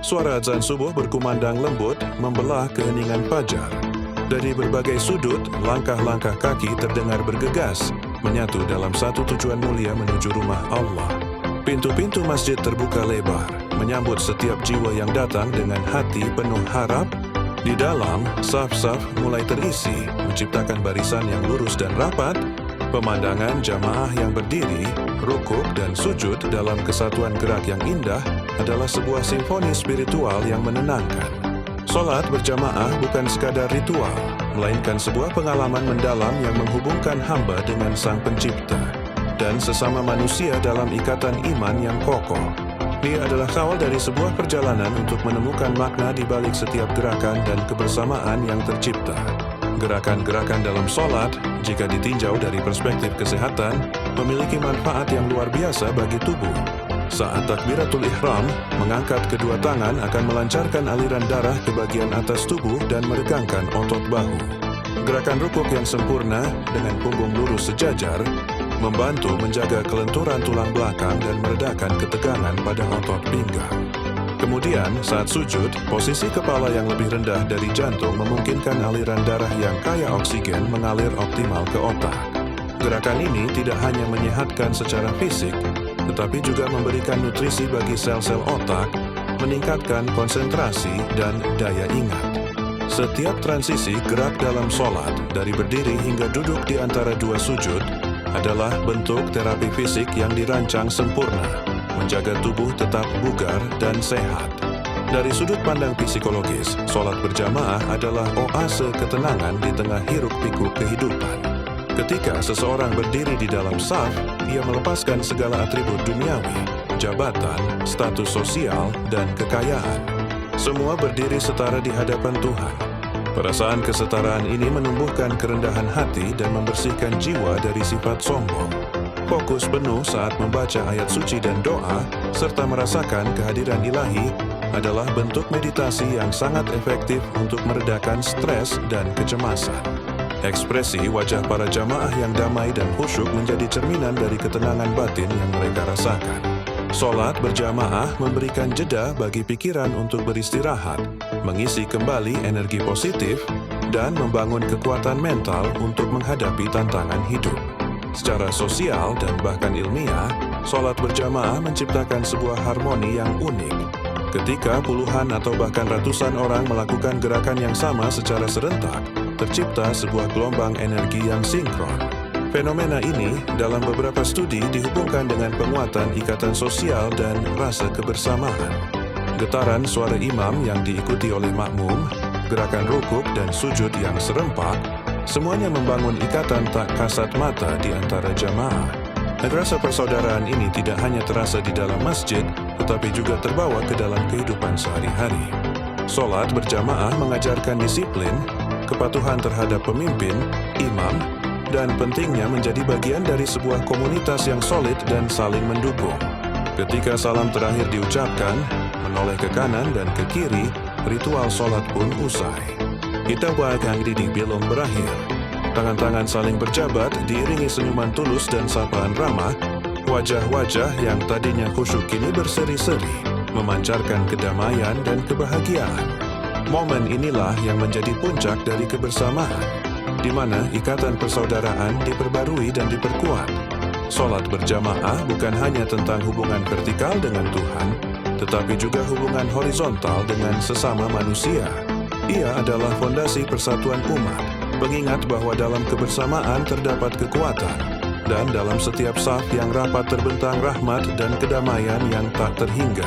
Suara azan subuh berkumandang lembut membelah keheningan fajar. Dari berbagai sudut, langkah-langkah kaki terdengar bergegas, menyatu dalam satu tujuan mulia menuju rumah Allah. Pintu-pintu masjid terbuka lebar, menyambut setiap jiwa yang datang dengan hati penuh harap. Di dalam, saf-saf mulai terisi, menciptakan barisan yang lurus dan rapat. Pemandangan jamaah yang berdiri, rukuk dan sujud dalam kesatuan gerak yang indah adalah sebuah simfoni spiritual yang menenangkan. Salat berjamaah bukan sekadar ritual, melainkan sebuah pengalaman mendalam yang menghubungkan hamba dengan Sang Pencipta dan sesama manusia dalam ikatan iman yang kokoh. Ia adalah kawal dari sebuah perjalanan untuk menemukan makna di balik setiap gerakan dan kebersamaan yang tercipta. Gerakan-gerakan dalam salat, jika ditinjau dari perspektif kesehatan, memiliki manfaat yang luar biasa bagi tubuh. Saat takbiratul ihram, mengangkat kedua tangan akan melancarkan aliran darah ke bagian atas tubuh dan meregangkan otot bahu. Gerakan rukuk yang sempurna dengan punggung lurus sejajar membantu menjaga kelenturan tulang belakang dan meredakan ketegangan pada otot pinggang. Kemudian, saat sujud, posisi kepala yang lebih rendah dari jantung memungkinkan aliran darah yang kaya oksigen mengalir optimal ke otak. Gerakan ini tidak hanya menyehatkan secara fisik, tetapi juga memberikan nutrisi bagi sel-sel otak, meningkatkan konsentrasi dan daya ingat. Setiap transisi gerak dalam salat, dari berdiri hingga duduk di antara dua sujud, adalah bentuk terapi fisik yang dirancang sempurna, menjaga tubuh tetap bugar dan sehat. Dari sudut pandang psikologis, salat berjamaah adalah oase ketenangan di tengah hiruk-pikuk kehidupan. Ketika seseorang berdiri di dalam saf, ia melepaskan segala atribut duniawi, jabatan, status sosial, dan kekayaan. Semua berdiri setara di hadapan Tuhan. Perasaan kesetaraan ini menumbuhkan kerendahan hati dan membersihkan jiwa dari sifat sombong. Fokus penuh saat membaca ayat suci dan doa, serta merasakan kehadiran ilahi, adalah bentuk meditasi yang sangat efektif untuk meredakan stres dan kecemasan. Ekspresi wajah para jamaah yang damai dan khusyuk menjadi cerminan dari ketenangan batin yang mereka rasakan. Salat berjamaah memberikan jeda bagi pikiran untuk beristirahat, mengisi kembali energi positif, dan membangun kekuatan mental untuk menghadapi tantangan hidup. Secara sosial dan bahkan ilmiah, salat berjamaah menciptakan sebuah harmoni yang unik. Ketika puluhan atau bahkan ratusan orang melakukan gerakan yang sama secara serentak, tercipta sebuah gelombang energi yang sinkron. Fenomena ini dalam beberapa studi dihubungkan dengan penguatan ikatan sosial dan rasa kebersamaan. Getaran suara imam yang diikuti oleh makmum, gerakan rukuk dan sujud yang serempak, semuanya membangun ikatan tak kasat mata di antara jamaah. Dan rasa persaudaraan ini tidak hanya terasa di dalam masjid, tetapi juga terbawa ke dalam kehidupan sehari-hari. Salat berjamaah mengajarkan disiplin, kepatuhan terhadap pemimpin, imam, dan pentingnya menjadi bagian dari sebuah komunitas yang solid dan saling mendukung. Ketika salam terakhir diucapkan, menoleh ke kanan dan ke kiri, ritual salat pun usai. Kita bahkan didik belum berakhir. Tangan-tangan saling berjabat diiringi senyuman tulus dan sapaan ramah. Wajah-wajah yang tadinya khusyuk kini berseri-seri, memancarkan kedamaian dan kebahagiaan. Momen inilah yang menjadi puncak dari kebersamaan, di mana ikatan persaudaraan diperbarui dan diperkuat. Salat berjamaah bukan hanya tentang hubungan vertikal dengan Tuhan, tetapi juga hubungan horizontal dengan sesama manusia. Ia adalah fondasi persatuan umat, pengingat bahwa dalam kebersamaan terdapat kekuatan, dan dalam setiap saf yang rapat terbentang rahmat dan kedamaian yang tak terhingga.